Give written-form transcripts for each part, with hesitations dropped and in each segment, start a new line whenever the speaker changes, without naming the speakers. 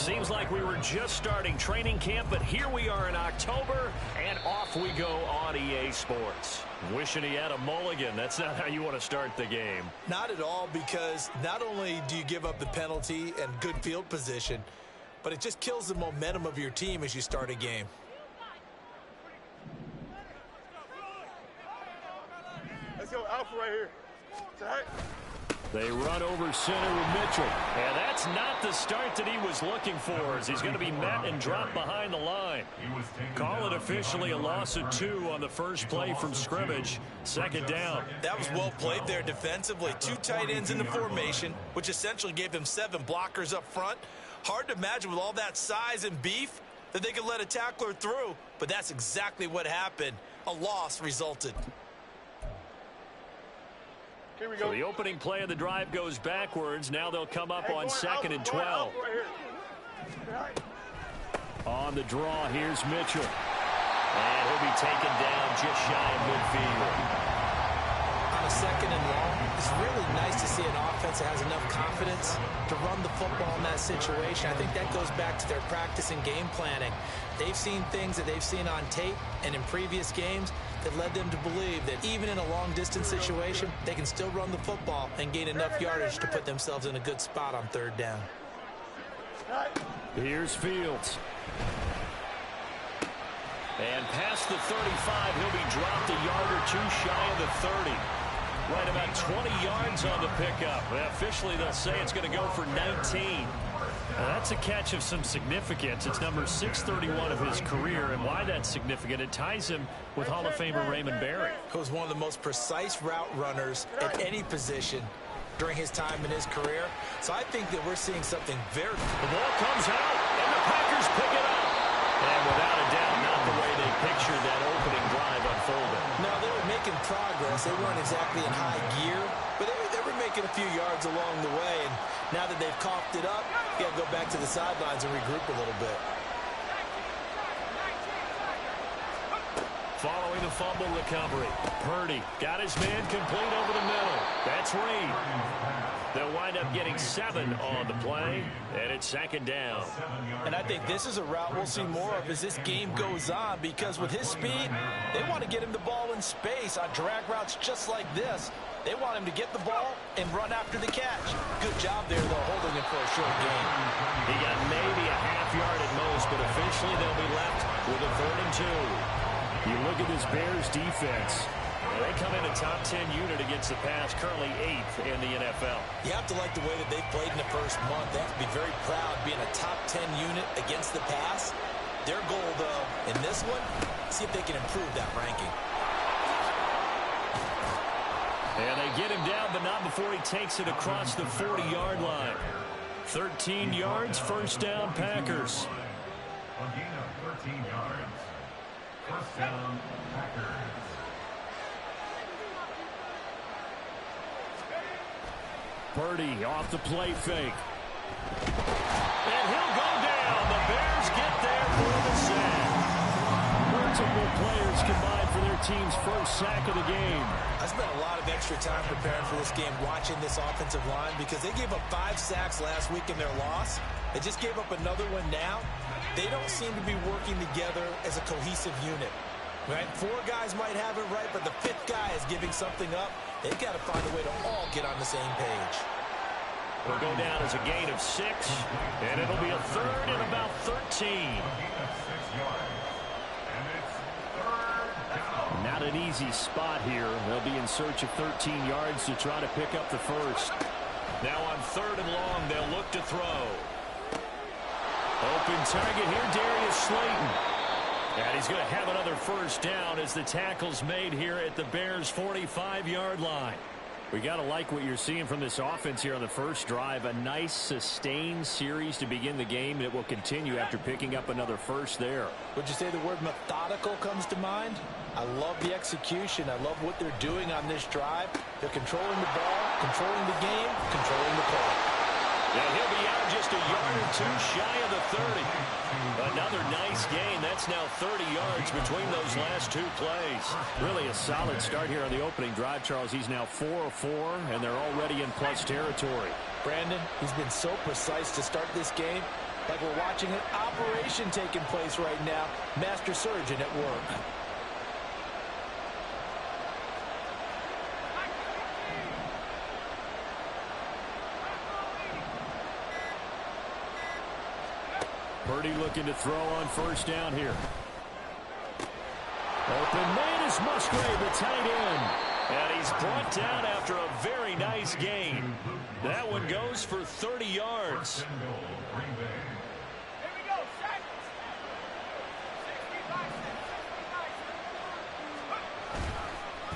Seems like we were just starting training camp, but here we are in October, and off we go on EA Sports. Wishing he had a mulligan. That's not how you want to start the game.
Not at all, because not only do you give up the penalty and good field position, but it just kills the momentum of your team as you start a game.
Let's go Alpha right here. Tight.
They run over center with Mitchell. And that's not the start that he was looking for, as he's going to be met and dropped behind the line. Call it officially a loss of 2 on the first play from scrimmage. Second down.
That was well played there defensively. 2 tight ends in the formation, which essentially gave them 7 blockers up front. Hard to imagine with all that size and beef that they could let a tackler through, but that's exactly what happened. A loss resulted.
Here we go.
So the opening play of the drive goes backwards. Now they'll come up on 2nd and 12. On the draw, here's Mitchell. And he'll be taken down just shy of midfield.
On a 2nd and long, it's really nice to see an offense that has enough confidence to run the football in that situation. I think that goes back to their practice and game planning. They've seen things that they've seen on tape and in previous games that led them to believe that even in a long-distance situation, they can still run the football and gain enough yardage to put themselves in a good spot on 3rd down.
Here's Fields. And past the 35, he'll be dropped a yard or 2 shy of the 30. Right about 20 yards on the pickup. Officially, they'll say it's going to go for 19. Now, that's a catch of some significance. It's number 631 of his career, and why that's significant, it ties him with Hall of Famer Raymond Berry.
He was one of the most precise route runners at any position during his time in his career. So I think that we're seeing something very...
The ball comes out, and the Packers pick it up. And without a doubt, not the way they pictured that opening drive unfolding.
No, they were making progress. They weren't exactly in high gear, but they were making a few yards along the way. And now that they've coughed it up, you got to go back to the sidelines and regroup a little bit.
Following the fumble recovery, Purdy got his man complete over the middle. That's Reed. They'll wind up getting 7 on the play, and it's 2nd down.
And I think this is a route we'll see more of as this game goes on, because with his speed, they want to get him the ball in space on drag routes just like this. They want him to get the ball and run after the catch. Good job there, though, holding him for a short gain.
He got maybe a half yard at most, but officially they'll be left with a 3rd and 2. You look at this Bears defense. They come in a top 10 unit against the pass, currently 8th in the NFL. You
have to like the way that they've played in the first month. They have to be very proud being a top 10 unit against the pass. Their goal, though, in this one, see if they can improve that ranking.
And they get him down, but not before he takes it across the 40-yard line. 13 yards, 1st down, Packers.
A gain of 13 yards. 1st down, Packers.
Purdy off the play fake. And he'll go down. The Bears get there for the sack. Multiple players combined for their team's 1st sack of the game.
I spent a lot of extra time preparing for this game, watching this offensive line, because they gave up 5 sacks last week in their loss. They just gave up another one now. They don't seem to be working together as a cohesive unit. Right? 4 guys might have it right, but the 5th guy is giving something up. They've got to find a way to all get on the same page.
It'll go down as a gain of 6, and it'll be a 3rd and about 13. Not an easy spot here. They'll be in search of 13 yards to try to pick up the 1st. Now on 3rd and long, they'll look to throw. Open target here, Darius Slayton. And he's going to have another 1st down as the tackle's made here at the Bears' 45-yard line. We got to like what you're seeing from this offense here on the first drive. A nice, sustained series to begin the game, and it will continue after picking up another 1st there.
Would you say the word methodical comes to mind? I love the execution. I love what they're doing on this drive. They're controlling the ball, controlling the game, controlling the play.
Yeah, he'll be out just a yard or 2 shy of the 30. Another nice gain. That's now 30 yards between those last 2 plays. Really a solid start here on the opening drive, Charles. He's now 4 of 4, and they're already in plus territory.
Brandon, he's been so precise to start this game. Like we're watching an operation taking place right now. Master surgeon at work.
Purdy looking to throw on first down here. Open man is Musgrave, the tight end. And he's brought down after a very nice gain. That one goes for 30 yards.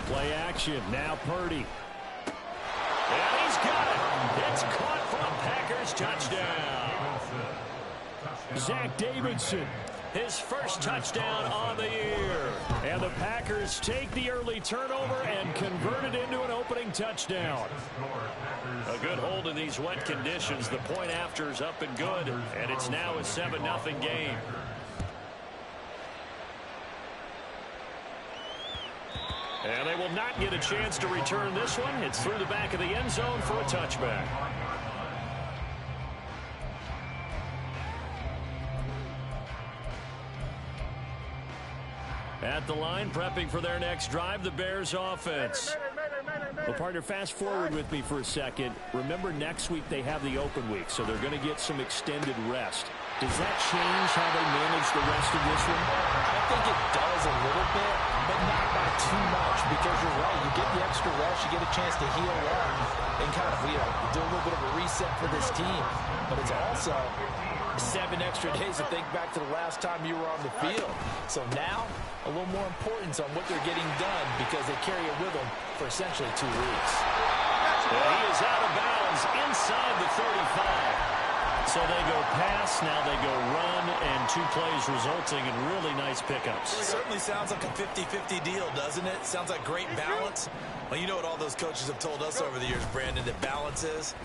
Play action. Now Purdy. And he's got it. It's caught for a Packers touchdown. Zach Davidson, his first touchdown on the year. And the Packers take the early turnover and convert it into an opening touchdown. A good hold in these wet conditions. The point after is up and good, and it's now a 7-0 game. And they will not get a chance to return this one. It's through the back of the end zone for a touchback. At the line, prepping for their next drive, the Bears offense. Well, partner, fast forward with me for a second. Remember, next week they have the open week, so they're going to get some extended rest. Does that change how they manage the rest of this one?
I think it does a little bit, but not by too much, because you're right. You get the extra rest, you get a chance to heal up and kind of, do a little bit of a reset for this team. But it's also 7 extra days to think back to the last time you were on the field. So now, a little more importance on what they're getting done because they carry it with them for essentially 2 weeks.
And he is out of bounds inside the 35. So they go pass, now they go run, and 2 plays resulting in really nice pickups.
It certainly sounds like a 50-50 deal, doesn't it? Sounds like great balance. Well, you know what all those coaches have told us over the years, Brandon, that balance is?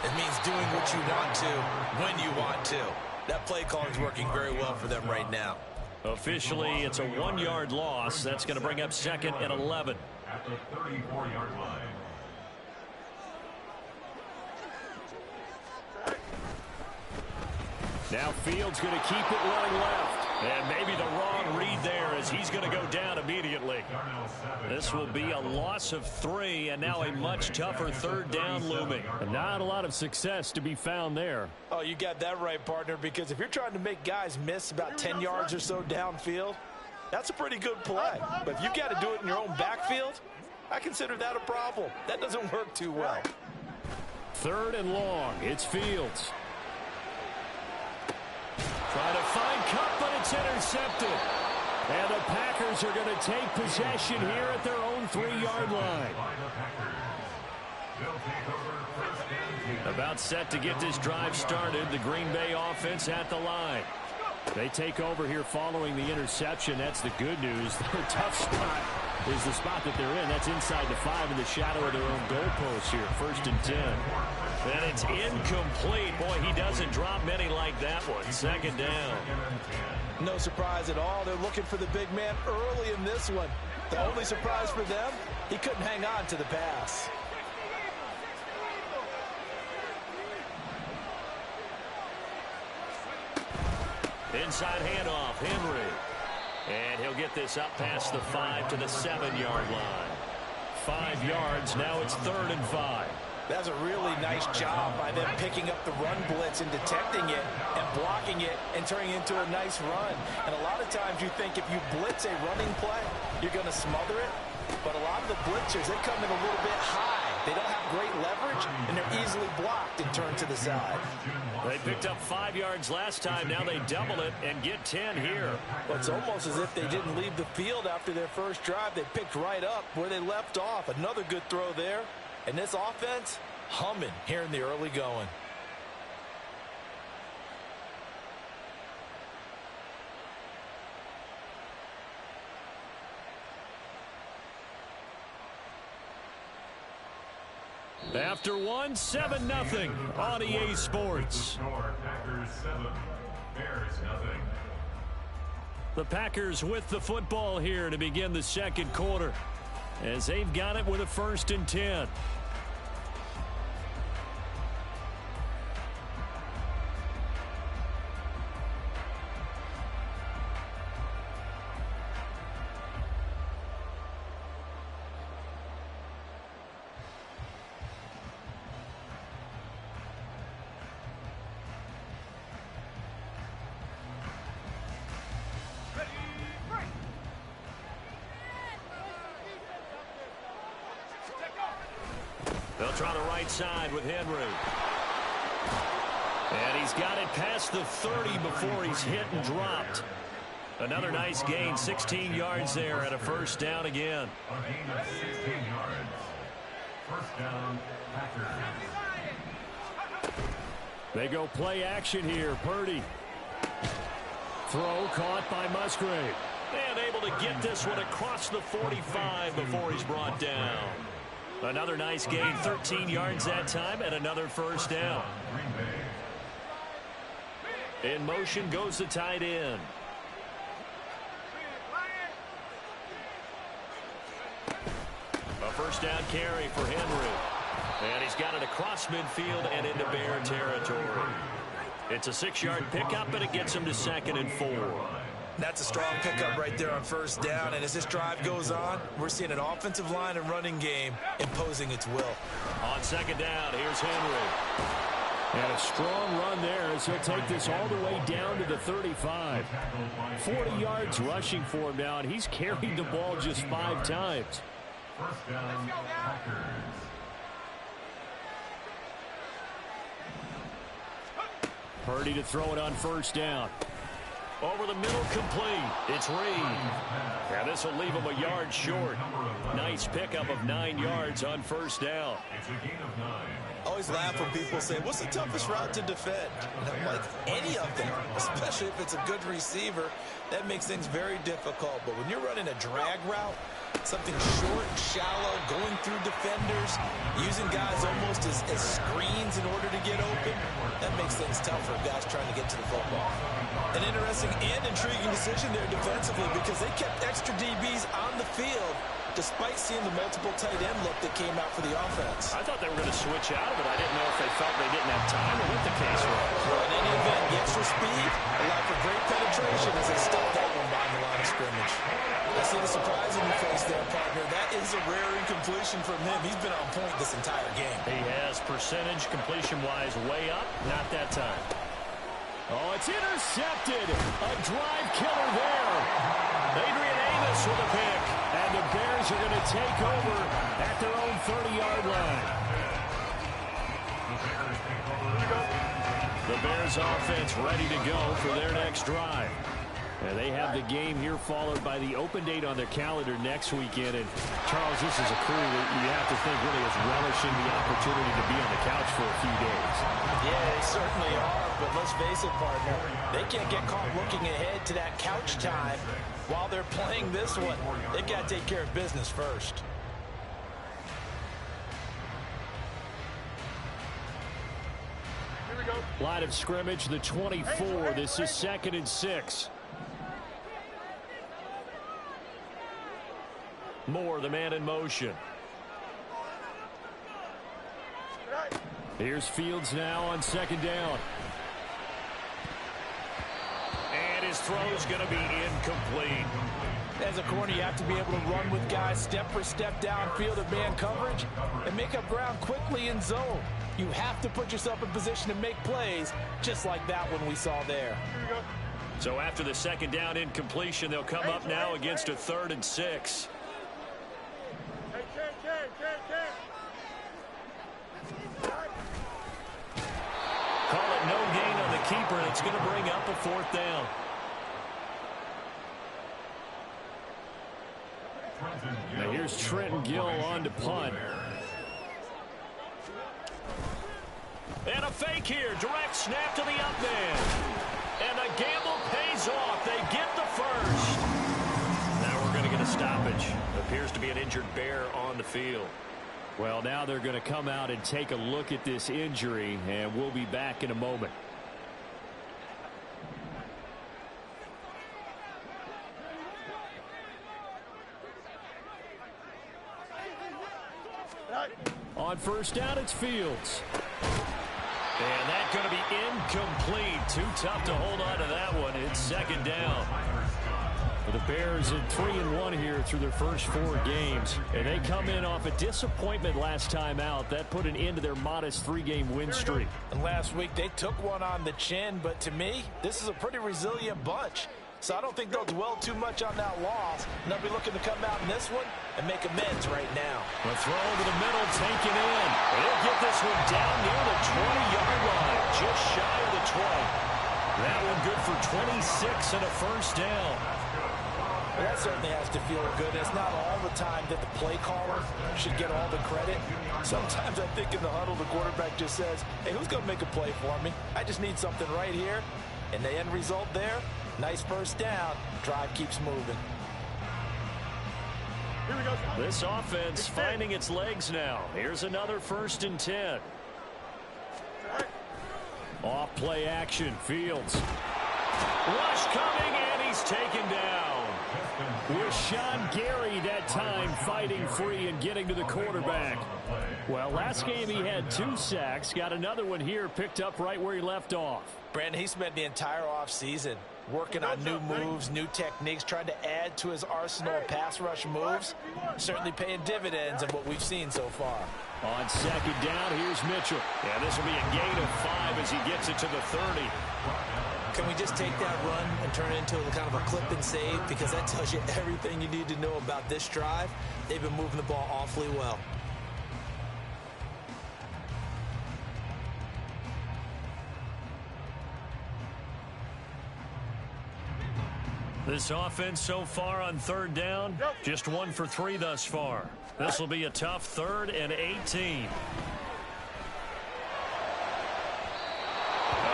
It means doing what you want to when you want to. That play calling is working very well for them right now.
Officially, it's a 1-yard loss. That's going to bring up 2nd and 11.
At the 34-yard line.
Now Fields going to keep it running left. And maybe the wrong read there as he's going to go down immediately. This will be a loss of 3, and now a much tougher 3rd down looming. Not a lot of success to be found there.
Oh, you got that right, partner, because if you're trying to make guys miss about 10 yards or so downfield, that's a pretty good play. But if you've got to do it in your own backfield, I consider that a problem. That doesn't work too well.
3rd and long. It's Fields. Trying to find Cup, but it's intercepted. And the Packers are going to take possession here at their own 3-yard line. About set to get this drive started. The Green Bay offense at the line. They take over here following the interception. That's the good news. Their tough spot is the spot that they're in. That's inside the 5 in the shadow of their own goalpost here. 1st and 10. And it's incomplete. Boy, he doesn't drop many like that one. 2nd down.
No surprise at all. They're looking for the big man early in this one. The only surprise for them, he couldn't hang on to the pass.
Inside handoff, Henry. And he'll get this up past the 5 to the 7-yard line. 5 yards, now it's 3rd and 5.
That's a really nice job by them picking up the run blitz and detecting it and blocking it and turning it into a nice run. And a lot of times you think if you blitz a running play, you're going to smother it. But a lot of the blitzers, they come in a little bit high. They don't have great leverage, and they're easily blocked and turned to the side.
They picked up 5 yards last time. Now they double it and get 10 here.
Well, it's almost as if they didn't leave the field after their first drive. They picked right up where they left off. Another good throw there. And this offense, humming here in the early going.
After 1, 7-0 on EA Sports.
Packers 7, Bears 0.
The Packers with the football here to begin the 2nd quarter, as they've got it with a 1st and 10. Try the right side with Henry. And he's got it past the 30 before he's hit and dropped. Another nice gain, 16 yards there and a first down again.
A gain of 16 yards. First down, Packers.
They go play action here. Purdy. Throw caught by Musgrave. And able to get this one across the 45 before he's brought down. Another nice gain, 13 yards that time, and another first down. In motion goes the tight end. A first down carry for Henry. And he's got it across midfield and into Bear territory. It's a 6-yard pickup, and it gets him to 2nd and 4.
That's a strong pickup right there on first down. And as this drive goes on, we're seeing an offensive line and running game imposing its will.
On 2nd down, here's Henry. And a strong run there as he'll take this all the way down to the 35. 40 yards rushing for him now, and he's carried the ball just 5 times.
First down, Packers.
Purdy to throw it on first down. Over the middle, complete. It's Reed. Yeah, this will leave him a yard short. Nice pickup of 9 yards on first down.
It's a gain of 9.
Always laugh when people say, what's the toughest route to defend? And I'm like, any of them, especially if it's a good receiver. That makes things very difficult. But when you're running a drag route, something short, shallow, going through defenders, using guys almost as screens in order to get open, that makes things tough for guys trying to get to the football. An interesting and intriguing decision there defensively because they kept extra DBs on the field despite seeing the multiple tight end look that came out for the offense.
I thought they were going to switch out of it. I didn't know if they felt they didn't have time or what the case was.
Well, in any event, the extra speed allowed for great penetration as they stopped that one behind the line of scrimmage. I see the surprise in your face there, partner. That is a rare incompletion from him. He's been on point this entire game.
He has percentage completion-wise way up. Not that time. Oh, it's intercepted. A drive killer there. Adrian Amos with a pick. And the Bears are going to take over at their own 30-yard line. The Bears offense ready to go for their next drive. And they have the game here followed by the open date on their calendar next weekend. And, Charles, this is a crew that you have to think really is relishing the opportunity to be on the couch for a few days.
Yeah, they certainly are. But let's face it, partner, they can't get caught looking ahead to that couch time while they're playing this one. They've got to take care of business first.
Here we go.
Line of scrimmage, the 24. This is 2nd and 6. Moore, the man in motion. Here's Fields now on 2nd down. And his throw's going to be incomplete.
As a corner, you have to be able to run with guys step for step downfield of man coverage and make up ground quickly in zone. You have to put yourself in position to make plays, just like that one we saw there.
So after the 2nd down incompletion, they'll come up now against a 3rd and 6. Call it no gain on the keeper, and it's going to bring up a 4th down. Now here's Trenton Gill on to punt. And a fake here. Direct snap to the up man. And the gamble pays off. They get the first. Now we're going to get a stoppage. Appears to be an injured Bear on the field. Well, now they're going to come out and take a look at this injury, and we'll be back in a moment. On first down, it's Fields. And that's going to be incomplete. Too tough to hold on to that one. It's 2nd down. The Bears at 3-1 here through their first 4 games. And they come in off a disappointment last time out. That put an end to their modest 3-game win streak.
And last week they took one on the chin, but to me, this is a pretty resilient bunch. So I don't think they'll dwell too much on that loss. And they'll be looking to come out in this one and make amends right now.
The throw to the middle, taken in. They'll get this one down near the 20-yard line, just shy of the 20. That one good for 26 and a first down.
Well, that certainly has to feel good. It's not all the time that the play caller should get all the credit. Sometimes I think in the huddle, the quarterback just says, hey, who's going to make a play for me? I just need something right here. And the end result there, nice first down. Drive keeps moving.
Here we go.
This offense finding its legs now. Here's another 1st and 10. Off play action, Fields. Rush coming, and he's taken down. With Sean Gary that time fighting free and getting to the quarterback. Well, last game he had 2 sacks. Got another one here, picked up right where he left off.
Brandon, he spent the entire offseason working on new moves, new techniques, trying to add to his arsenal of pass rush moves. Certainly paying dividends in what we've seen so far.
On 2nd down, here's Mitchell. Yeah, this will be a gain of 5 as he gets it to the 30.
Can we just take that run and turn it into kind of a clip and save? Because that tells you everything you need to know about this drive. They've been moving the ball awfully well.
This offense so far on 3rd down, just 1 for 3 thus far. This will be a tough 3rd and 18. A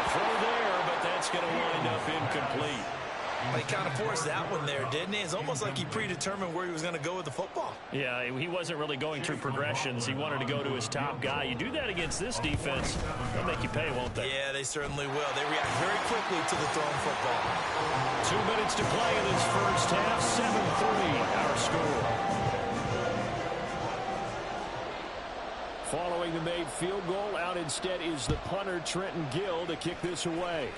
throw there, but that's going to wind up incomplete.
Well, he kind of forced that one there, didn't he? It's almost like he predetermined where he was going to go with the football.
Yeah, he wasn't really going through progressions. He wanted to go to his top guy. You do that against this defense, they'll make you pay, won't they?
Yeah, they certainly will. They react very quickly to the thrown football.
2 minutes to play in this first half. 7-3 our score. Following the made field goal, out instead is the punter, Trenton Gill, to kick this away.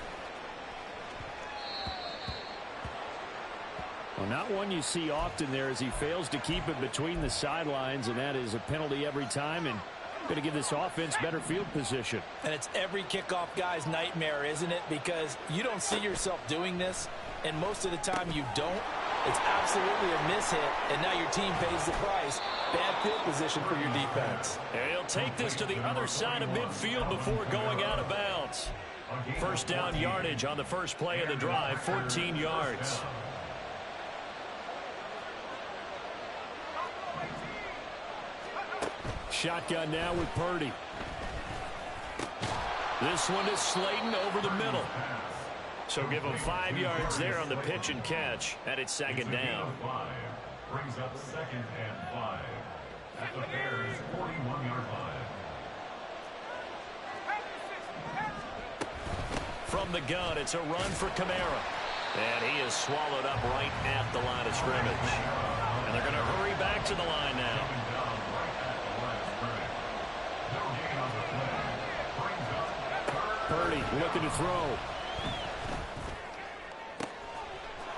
Well, not one you see often there as he fails to keep it between the sidelines, and that is a penalty every time, and going to give this offense better field position.
And it's every kickoff guy's nightmare, isn't it? Because you don't see yourself doing this, and most of the time you don't. It's absolutely a mishit, and now your team pays the price. Bad field position for your defense.
And he'll take this to the other side of midfield before going out of bounds. First down yardage on the first play of the drive, 14 yards. Shotgun now with Purdy. This one is Slayton over the middle. So give him 5 yards there on the pitch and catch, and it's 2nd down.
Brings up 2nd and 5 at the Bears' 41-yard line.
From the gun, it's a run for Kamara. And he is swallowed up right at the line of scrimmage. And they're going to hurry back to the line now. Purdy looking to throw.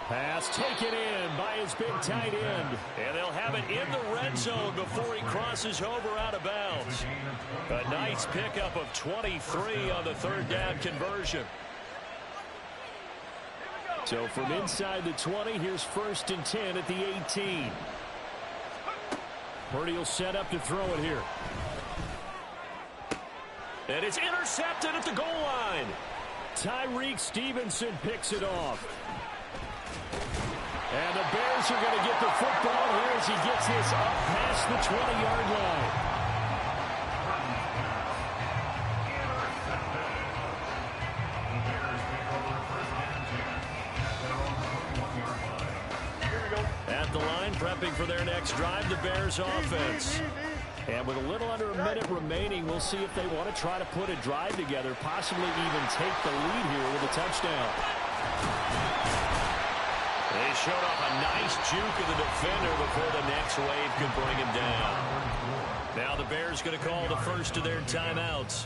Pass taken in by his big tight end. And they'll have it in the red zone before he crosses over out of bounds. A nice pickup of 23 on the 3rd down conversion. So from inside the 20, here's 1st and 10 at the 18. Purdy will set up to throw it here. And it's intercepted at the goal line. Tyreek Stevenson picks it off. And the Bears are going to get the football here as he gets this up past the 20-yard line. At the line, prepping for their next drive, the Bears offense. And with a little under a minute remaining, we'll see if they want to try to put a drive together, possibly even take the lead here with a touchdown. They showed off a nice juke of the defender before the next wave could bring him down. Now the Bears going to call the first of their timeouts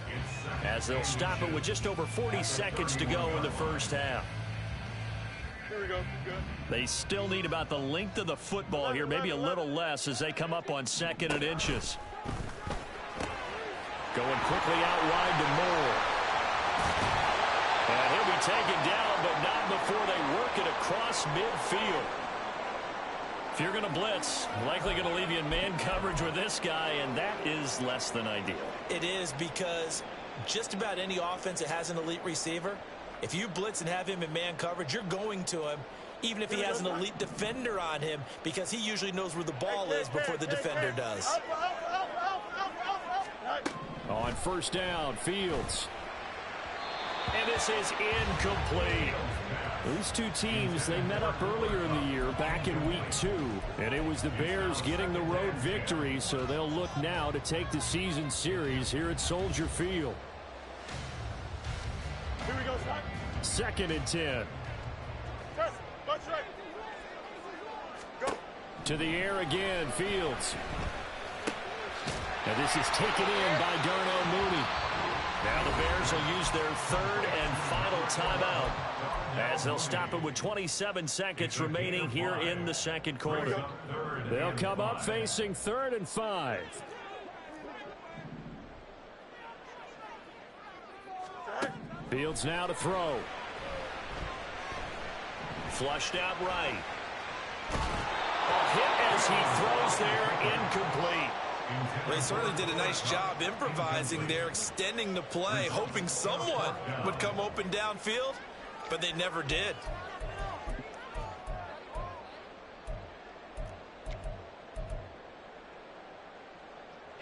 as they'll stop it with just over 40 seconds to go in the first half.
Here we go. Good.
They still need about the length of the football here, maybe a little less as they come up on 2nd and inches. Going quickly out wide to Moore. And he'll be taken down, but not before they work it across midfield. If you're going to blitz, likely going to leave you in man coverage with this guy, and that is less than ideal.
It is, because just about any offense that has an elite receiver, if you blitz and have him in man coverage, you're going to him, even if he has an elite defender on him, because he usually knows where the ball is before the defender does.
On first down, Fields. And this is incomplete. These two teams, they met up earlier in the year, back in week 2. And it was the Bears getting the road victory, so they'll look now to take the season series here at Soldier Field.
Here we go, Scott.
2nd and 10.
Test. Watch right. Go.
To the air again, Fields. And this is taken in by Darnell Mooney. Now the Bears will use their 3rd and final timeout, as they'll stop it with 27 seconds remaining here in the 2nd quarter. They'll come up facing 3rd and 5. Fields now to throw. Flushed out right. A hit as he throws there, incomplete.
They certainly did a nice job improvising there, extending the play, hoping someone would come open downfield, but they never did.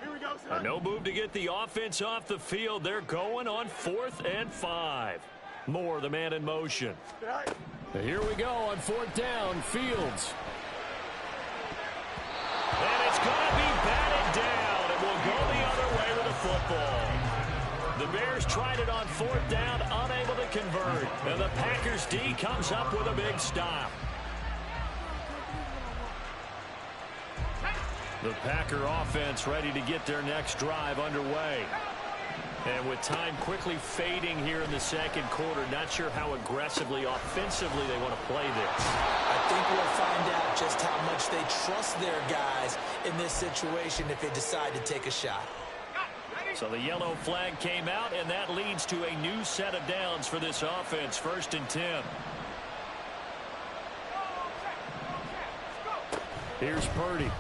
Here we go, Scott.
No move to get the offense off the field. They're going on 4th and 5. Moore, the man in motion. Here we go on 4th down, Fields. And it's going to be batted down. It will go the other way with the football. The Bears tried it on 4th down, unable to convert. And the Packers D comes up with a big stop. The Packer offense ready to get their next drive underway. And with time quickly fading here in the 2nd quarter, not sure how aggressively, offensively they want to play this.
I think we'll find out just how much they trust their guys in this situation if they decide to take a shot.
So the yellow flag came out, and that leads to a new set of downs for this offense. 1st and 10. Here's Purdy.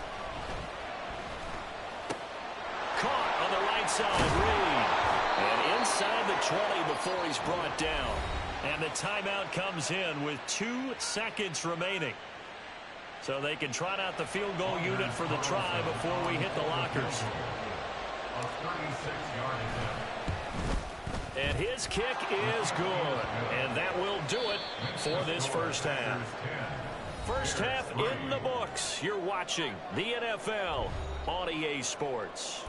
Caught on the right side, Reed. And inside the 20 before he's brought down. And the timeout comes in with 2 seconds remaining. So they can trot out the field goal unit for the try before we hit the lockers. And his kick is good. And that will do it for this 1st half. 1st half in the books. You're watching the NFL on EA Sports.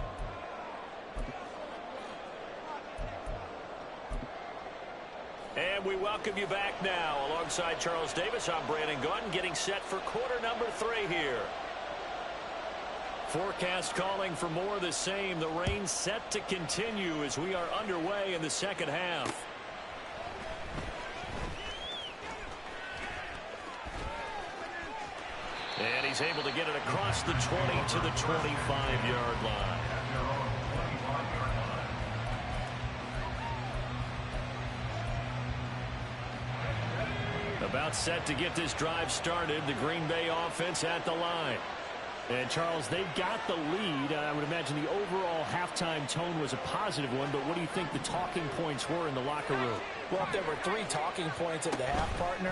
And we welcome you back now. Alongside Charles Davis, I'm Brandon Gunn, getting set for quarter number 3 here. Forecast calling for more of the same. The rain set to continue as we are underway in the 2nd half. And he's able to get it across the 20 to the 25-yard line. About set to get this drive started. The Green Bay offense at the line. And, Charles, they've got the lead. I would imagine the overall halftime tone was a positive one, but what do you think the talking points were in the locker room?
Well, if there were 3 talking points at the half, partner,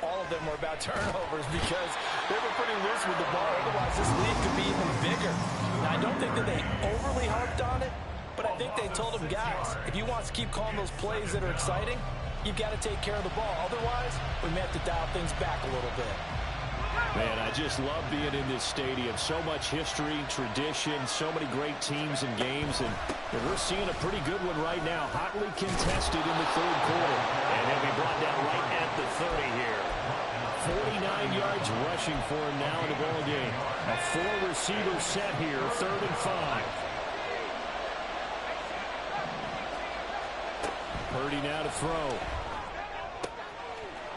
all of them were about turnovers because they were pretty loose with the ball. Otherwise, this lead could be even bigger. Now, I don't think that they overly harped on it, but I think they told them, guys, if you want to keep calling those plays that are exciting, you've got to take care of the ball. Otherwise, we may have to dial things back a little bit.
Man, I just love being in this stadium. So much history, tradition, so many great teams and games, and we're seeing a pretty good one right now. Hotly contested in the 3rd quarter. And he'll be brought down right at the 30 here. 49 yards rushing for him now in the ball game. A 4-receiver set here, 3rd and 5. Purdy now to throw.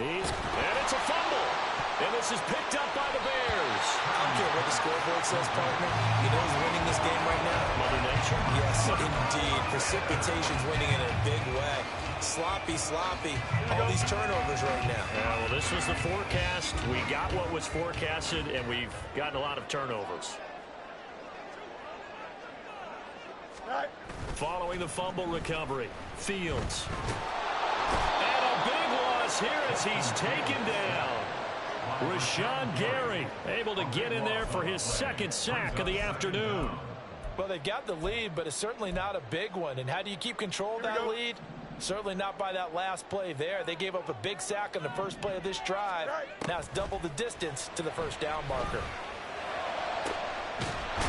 And it's a fumble. And this is picked up by the Bears.
I don't care what the scoreboard says, partner. You know who's winning this game right now?
Mother Nature.
Yes, indeed. Precipitation's winning in a big way. Sloppy, sloppy. All these turnovers right now.
Yeah, well, this was the forecast. We got what was forecasted, and we've gotten a lot of turnovers. Following the fumble recovery, Fields. And a big loss here as he's taken down. Rashawn Gary able to get in there for his second sack of the afternoon.
Well, they've got the lead, but it's certainly not a big one. And how do you keep control of that lead? Certainly not by that last play there. They gave up a big sack on the first play of this drive. Now it's double the distance to the first down marker.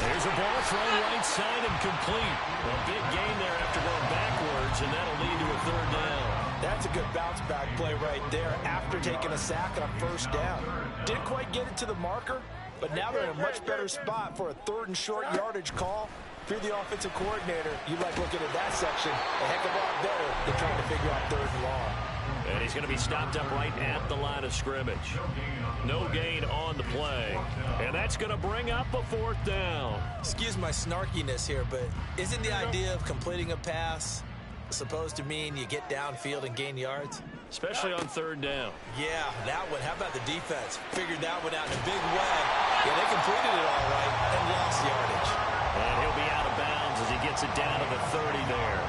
There's a ball thrown right side and complete. A big gain there after going backwards, and that'll lead to a third down.
That's a good bounce back play right there after taking a sack on a first down. Didn't quite get it to the marker, but now they're in a much better spot for a third and short yardage call. If you're the offensive coordinator, you like looking at that section a heck of a lot better than trying to figure out third and long.
And he's going to be stopped up right at the line of scrimmage. No gain on the play. And that's going to bring up a fourth down.
Excuse my snarkiness here, but isn't the idea of completing a pass supposed to mean you get downfield and gain yards?
Especially on third down.
Yeah, that one. How about the defense? Figured that one out in a big way. Yeah, they completed it all right and lost yardage.
And he'll be out of bounds as he gets it down to the 30 there.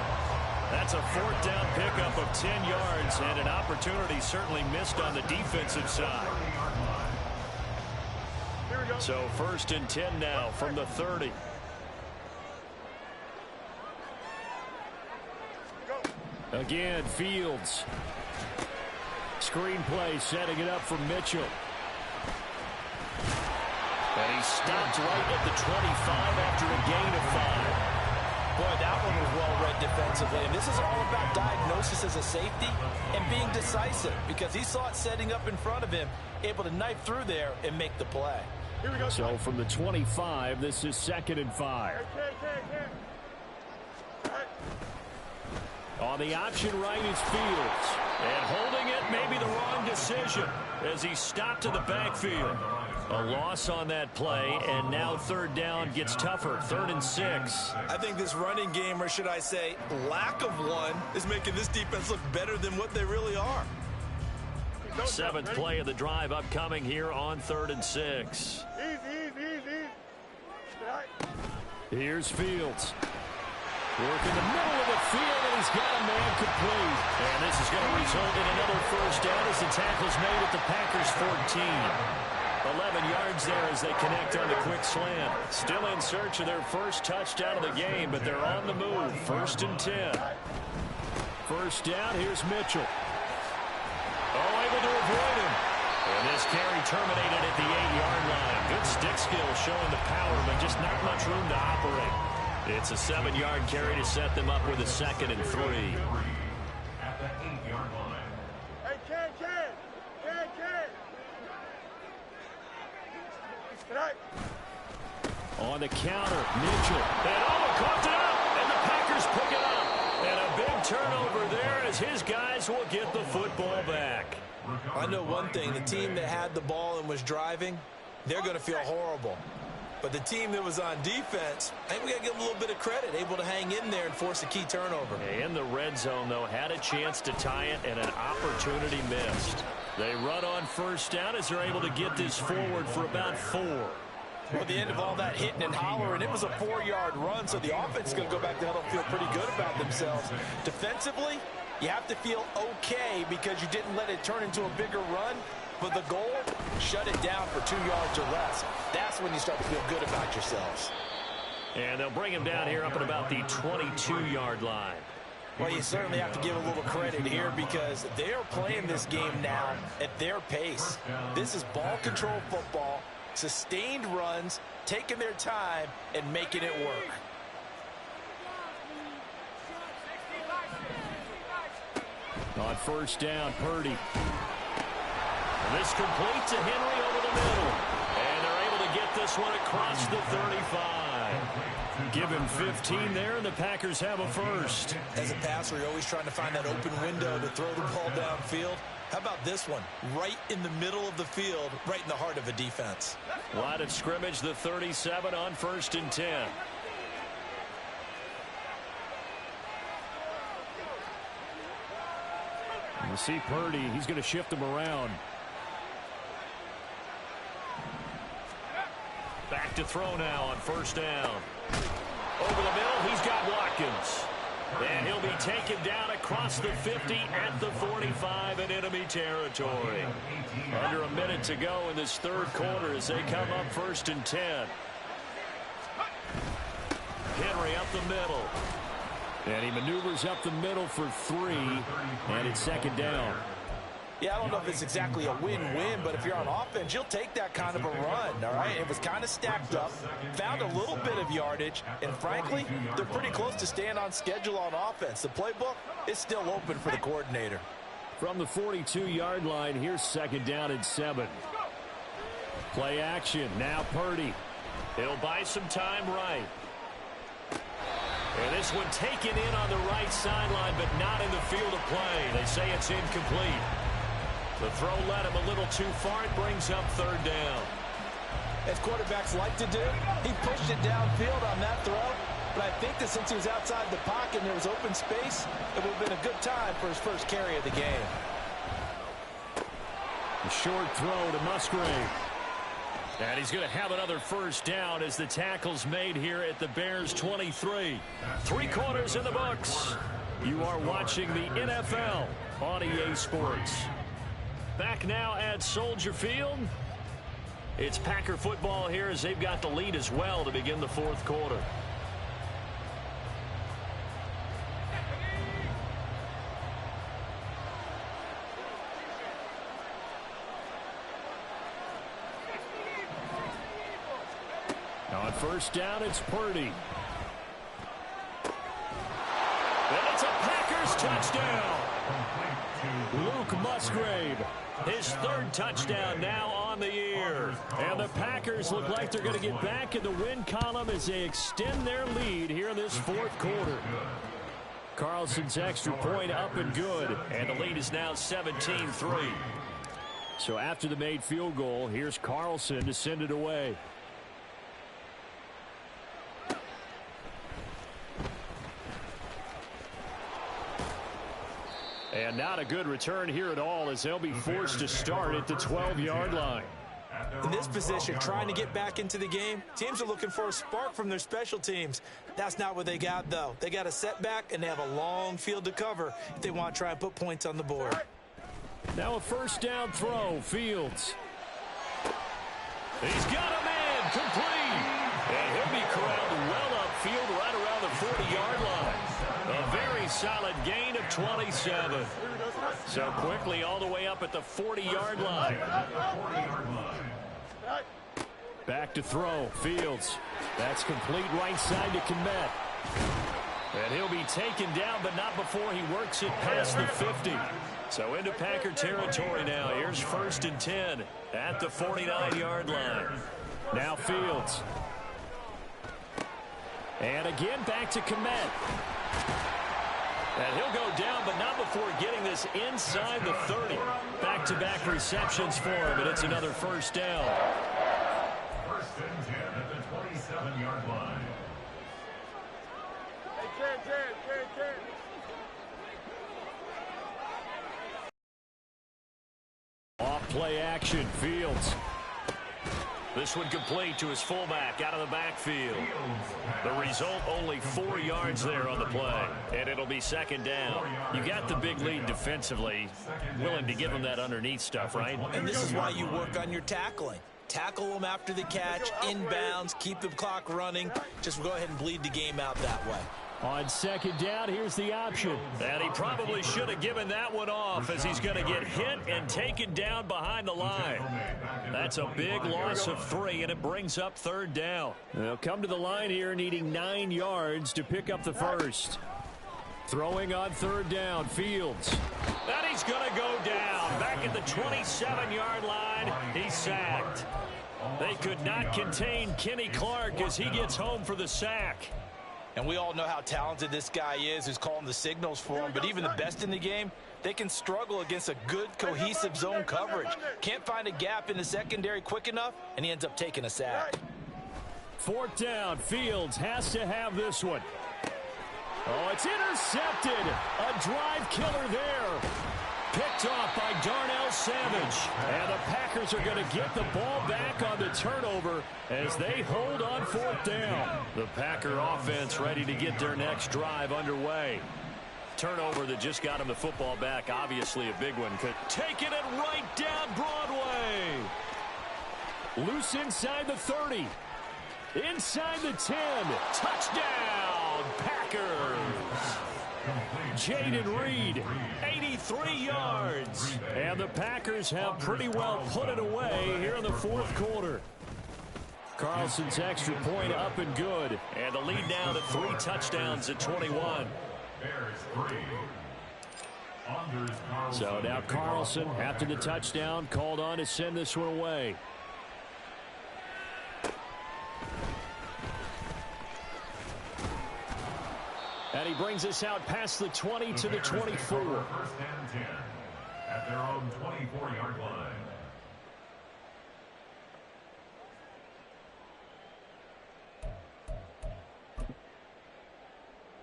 That's a fourth down pickup of 10 yards and an opportunity certainly missed on the defensive side. So first and 10 now from the 30. Again, Fields. Screenplay setting it up for Mitchell. And he stopped right at the 25 after a gain of 5.
Boy, that one was well read defensively. And this is all about diagnosis as a safety and being decisive because he saw it setting up in front of him, able to knife through there and make the play.
Here we go.
So from the 25, this is 2nd and 5. On the option right is Fields. And holding it may be the wrong decision as he stopped in the backfield. A loss on that play, and now third down gets tougher. 3rd and 6.
I think this running game, or should I say lack of one, is making this defense look better than what they really are.
7th play of the drive upcoming here on 3rd and 6.
Easy.
Here's Fields. Work in the middle of the field, and he's got a man complete. And this is going to result in another first down as the tackle's made at the Packers' 14. 11 yards there as they connect on the quick slant. Still in search of their first touchdown of the game, but they're on the move. 1st and 10. First down, here's Mitchell. Oh, able to avoid him. And this carry terminated at the 8-yard line. Good stick skill showing the power, but just not much room to operate. It's a 7-yard carry to set them up with a 2nd and 3.
At the 8-yard line.
Hey, Ken.
On the counter, Mitchell. And caught it up, and the Packers pick it up. And a big turnover there as his guys will get the football back.
I know one thing. The team that had the ball and was driving, they're going to feel horrible. But the team that was on defense, I think we got to give them a little bit of credit, able to hang in there and force a key turnover.
In the red zone, though, had a chance to tie it, and an opportunity missed. They run on first down as they're able to get this forward for about 4.
Well, at the end of all that hitting and hollering, it was a 4-yard run, so the offense is going to go back to huddle and feel pretty good about themselves. Defensively, you have to feel okay because you didn't let it turn into a bigger run. But the goal, shut it down for 2 yards or less. That's when you start to feel good about yourselves.
And they'll bring him down here up at about the 22-yard line.
Well, you certainly have to give a little credit here because they are playing this game now at their pace. This is ball control football, sustained runs, taking their time, and making it work.
On first down, Purdy. And this complete to Henry over the middle. And they're able to get this one across the 35. Give him 15 there, and the Packers have a first.
As a passer, you're always trying to find that open window to throw the ball downfield. How about this one? Right in the middle of the field, right in the heart of a defense.
Line of scrimmage, the 37 on 1st and 10. You see Purdy, he's going to shift him around. Back to throw now on first down. Over the middle, he's got Watkins. And he'll be taken down across the 50 at the 45 in enemy territory. Under a minute to go in this third quarter as they come up 1st and 10. Henry up the middle. And he maneuvers up the middle for 3. And it's 2nd down.
Yeah, I don't know if it's exactly a win-win, but if you're on offense, you'll take that kind of a run, all right? It was kind of stacked up, found a little bit of yardage, and frankly, they're pretty close to staying on schedule on offense. The playbook is still open for the coordinator.
From the 42-yard line, here's 2nd down and 7. Play action, now Purdy. He'll buy some time right. And this one taken in on the right sideline, but not in the field of play. They say it's incomplete. The throw led him a little too far. It brings up 3rd down.
As quarterbacks like to do, he pushed it downfield on that throw. But I think that since he was outside the pocket and there was open space, it would have been a good time for his first carry of the game.
A short throw to Musgrave. And he's going to have another first down as the tackle's made here at the Bears 23. 3 quarters in the books. You are watching the NFL on EA Sports. Back now at Soldier Field. It's Packer football here as they've got the lead as well to begin the 4th quarter. On first down, it's Purdy. And it's a Packers touchdown. Luke Musgrave, his 3rd touchdown now on the year. And the Packers look like they're going to get back in the win column as they extend their lead here in this 4th quarter. Carlson's extra point up and good. And the lead is now 17-3. So after the made field goal, here's Carlson to send it away. And not a good return here at all as they'll be forced to start at the 12-yard line.
In this position, trying to get back into the game, teams are looking for a spark from their special teams. That's not what they got, though. They got a setback, and they have a long field to cover if they want to try and put points on the board.
Now a first down throw, Fields. He's got a man, complete. And he'll be corralled well upfield right around the 40-yard line. A very solid gain of 27. So quickly all the way up at the 40-yard line. Back to throw, Fields. That's complete right side to Kmet. And he'll be taken down, but not before he works it past the 50. So into Packer territory now. Here's 1st and 10 at the 49-yard line. Now Fields. And again back to Kmet. And he'll go down, but not before getting this inside the 30. Back-to-back receptions for him, and it's another first down.
1st and 10 at the 27-yard line.
Hey,
Off play action, Fields. This one complete to his fullback out of the backfield. The result, only 4 yards there on the play. And it'll be 2nd down. You got the big lead defensively. Willing to give them that underneath stuff, right?
And this is why you work on your tackling. Tackle them after the catch, inbounds, keep the clock running. Just go ahead and bleed the game out that way.
On 2nd down, here's the option. And he probably should have given that one off as he's going to get hit and taken down behind the line. That's a big loss of 3, and it brings up 3rd down. They'll come to the line here needing 9 yards to pick up the first. Throwing on 3rd down, Fields. And he's going to go down. Back at the 27-yard line, he's sacked. They could not contain Kenny Clark as he gets home for the sack.
And we all know how talented this guy is who's calling the signals for him. But even the best in the game, they can struggle against a good, cohesive zone coverage. Can't find a gap in the secondary quick enough, and he ends up taking a sack.
4th down, Fields has to have this one. Oh, it's intercepted. A drive killer there. Picked Picked off by Darnell Savage. And the Packers are going to get the ball back on the turnover as they hold on fourth down. The Packer offense ready to get their next drive underway. Turnover that just got him the football back. Obviously a big one. Taking it right down Broadway. Loose inside the 30. Inside the 10. Touchdown, Packers. Jaden Reed, 83 yards. And the Packers have pretty well put it away here in the fourth quarter. Carlson's extra point up and good. And the lead now to 3 touchdowns at 21. So now Carlson, after the touchdown, called on to send this one away. And he brings us out past the 20 to the 24. First and 10 at their own 24-yard line.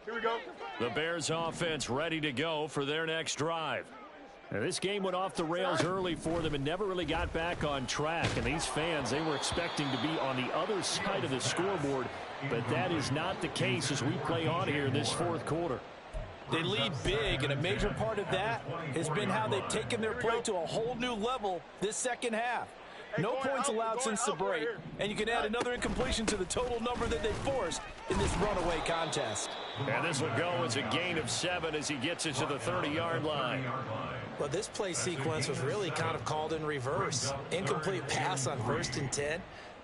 Here we go.
The Bears offense ready to go for their next drive. Now, this game went off the rails early for them and never really got back on track. And these fans, they were expecting to be on the other side of the scoreboard. But that is not the case as we play on here in this fourth quarter.
They lead big, and a major part of that has been how they've taken their play to a whole new level this second half. No points allowed since the break, and you can add another incompletion to the total number that they forced in this runaway contest.
And this will go as a gain of 7 as he gets it to the 30-yard line.
Well, this play sequence was really kind of called in reverse. Incomplete pass on 1st and 10.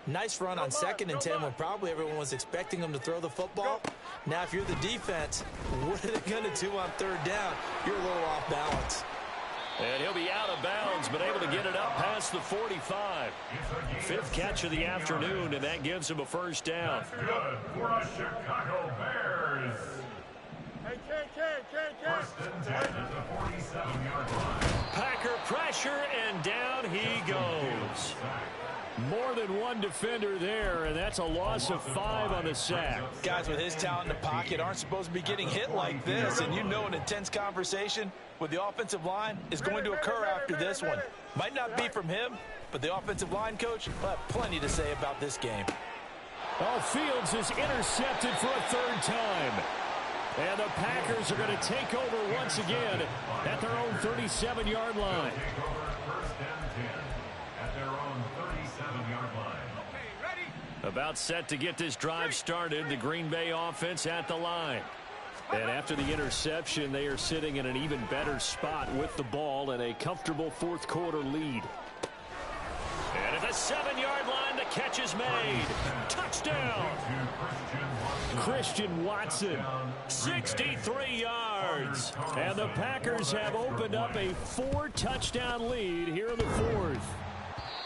Nice run on 2nd and 10 when probably everyone was expecting them to throw the football. Now, if you're the defense, what are they going to do on 3rd down? You're a little off balance.
And he'll be out of bounds, but able to get it up past the 45. 5th catch of the afternoon, and that gives him a first down.
That's good for the Chicago Bears.
Hey, can.
First and 10 at the 47-yard line.
Packer pressure, and down he goes. More than one defender there, and that's a loss of 5 on the sack.
Guys with his talent in the pocket aren't supposed to be getting hit like this, and you know an intense conversation with the offensive line is going to occur after this one. Might not be from him, but the offensive line coach will have plenty to say about this game.
Oh, Fields is intercepted for a 3rd time. And the Packers are going to take over once again at their own 37-yard line. About set to get this drive started, the Green Bay offense at the line. And after the interception, they are sitting in an even better spot with the ball and a comfortable fourth quarter lead. And at the 7-yard line, the catch is made. Touchdown! Christian Watson, 63 yards. And the Packers have opened up a 4-touchdown lead here in the 4th.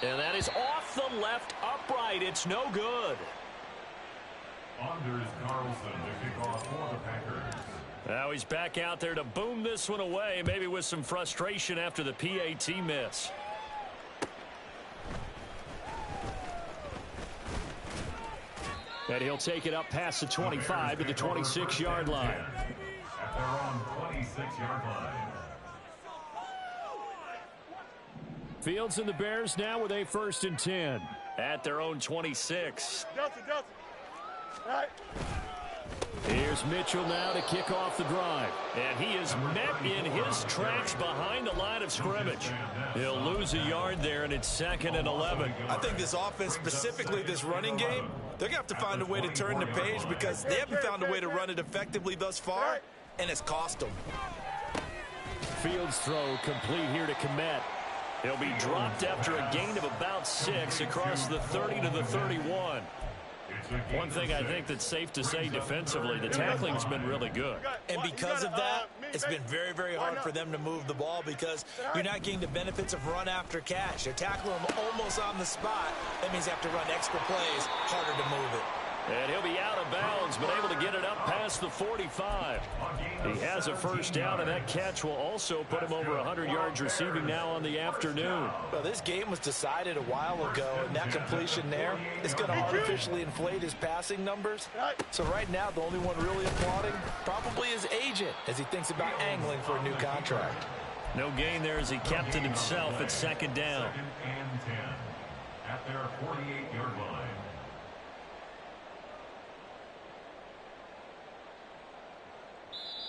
And that is off the left upright. It's no good.
Anders Carlson to kick off for the Packers.
Now he's back out there to boom this one away, maybe with some frustration after the PAT miss. And he'll take it up past the 25 to the 26-yard line.
At their own 26-yard line.
Fields and the Bears now with a 1st and 10 at their own 26.
Delta. All right.
Here's Mitchell now to kick off the drive. And he is met in his tracks behind the line of scrimmage. He'll lose a yard there, and it's 2nd and 11.
I think this offense, specifically this running game, they're going to have to find a way to turn the page because they haven't found a way to run it effectively thus far, and it's cost them.
Fields throw complete here to Kmet. He'll be dropped after a gain of about 6 across the 30 to the 31. One thing I think that's safe to say defensively, the tackling's been really good.
And because of that, it's been very, very hard for them to move the ball because you're not getting the benefits of run after catch. They're tackling them almost on the spot. That means they have to run extra plays, harder to move it.
And he'll be out of bounds, but able to get it up past the 45. He has a first down, and that catch will also put him over 100 yards receiving now on the afternoon.
Well, this game was decided a while ago, and that completion there is going to artificially inflate his passing numbers. So right now, the only one really applauding probably his agent as he thinks about angling for a new contract.
No gain there as he kept it himself at second down.
Second and 10 at their 48-yard line.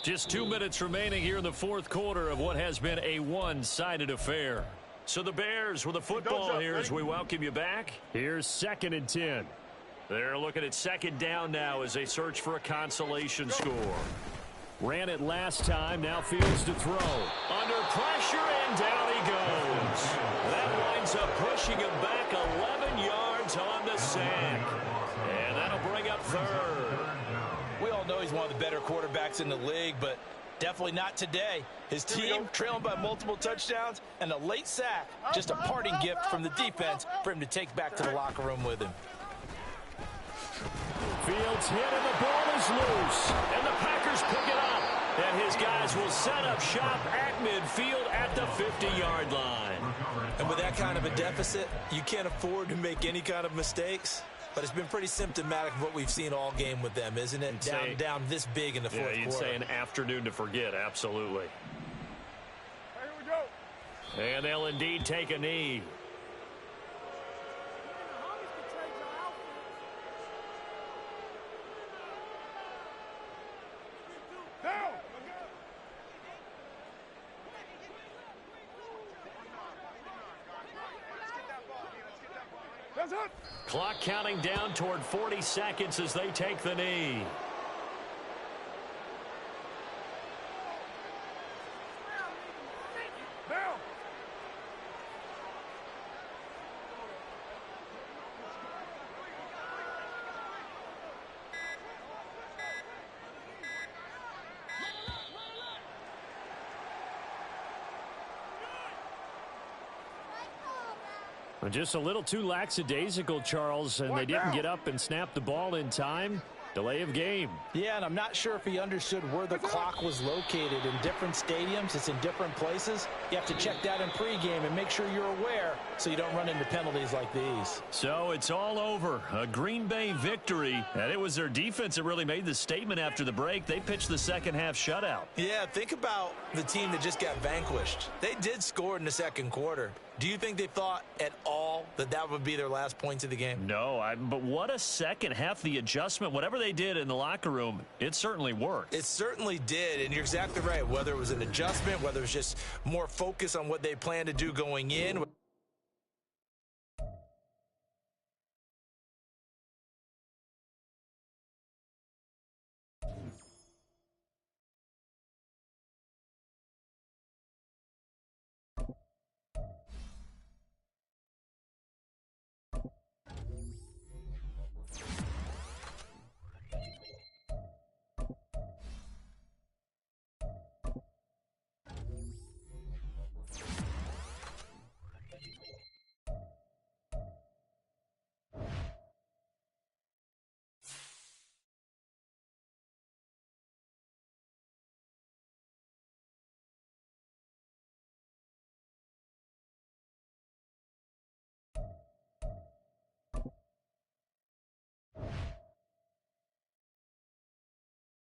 Just 2 minutes remaining here in the fourth quarter of what has been a one-sided affair. So the Bears with the football here as we welcome you back. Here's second and 10. They're looking at second down now as they search for a consolation score. Ran it last time, now fields to throw. Under pressure, and down he goes. That winds up pushing him back 11 yards on the sack. And that'll bring up third.
We all know he's one of the better quarterbacks in the league, but definitely not today. His team trailing by multiple touchdowns and a late sack. Just a parting gift from the defense for him to take back to the locker room with him.
Fields hit and the ball is loose. And the Packers pick it up. And his guys will set up shop at midfield at the 50-yard line.
And with that kind of a deficit, you can't afford to make any kind of mistakes. But it's been pretty symptomatic of what we've seen all game with them, isn't it? Down this big in the fourth quarter.
You'd say an afternoon to forget, absolutely.
Here we go.
And they'll indeed take a knee.
Down. That's it.
Clock counting down toward 40 seconds as they take the knee.
Down.
Just a little too lackadaisical, Charles, and they didn't get up and snap the ball in time. Delay of game.
Yeah, and I'm not sure if he understood where the clock was located. In different stadiums, it's in different places. You have to check that in pregame and make sure you're aware so you don't run into penalties like these.
So it's all over. A Green Bay victory, and it was their defense that really made the statement after the break. They pitched the second half shutout.
Yeah, think about the team that just got vanquished. They did score in the second quarter. Do you think they thought at all that that would be their last points of the game?
No, but what a second half. The adjustment, whatever they did in the locker room, it certainly worked.
It certainly did, and you're exactly right. Whether it was an adjustment, whether it was just more focus on what they planned to do going in.